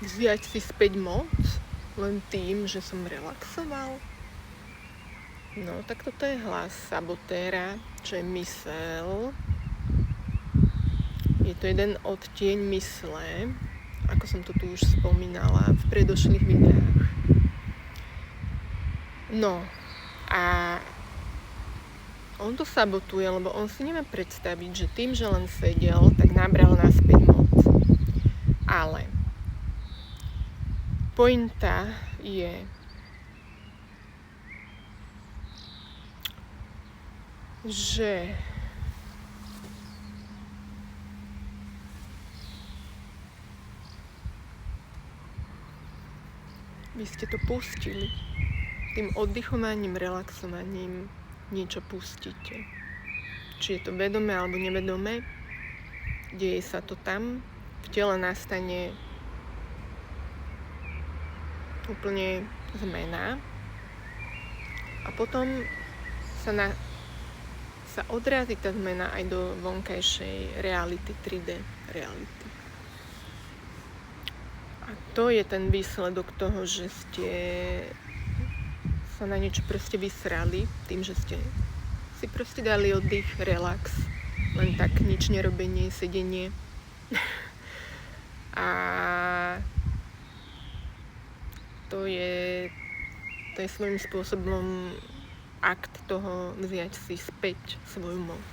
vziať si späť moc len tým, že som relaxoval? No, tak toto je hlas sabotéra, čo je mysel. Je to jeden odtieň mysle, ako som to tu už spomínala v predošlých videách. No, a on to sabotuje, lebo on si nevie predstaviť, že tým, že len sedel, tak nabral naspäť moc. Ale pointa je, že vy ste to pustili. Tým oddychovaním, relaxovaním niečo pustíte. Či je to vedomé alebo nevedomé, deje sa to tam, v tele nastane úplne zmena a potom sa odrazí tá zmena aj do vonkajšej reality, 3D reality. A to je ten výsledok toho, že ste sa na niečo proste vysrali, tým, že ste si proste dali oddych, relax, len tak nič nerobenie, sedenie. A to je svojím spôsobom akt toho vziať si späť svoju moc.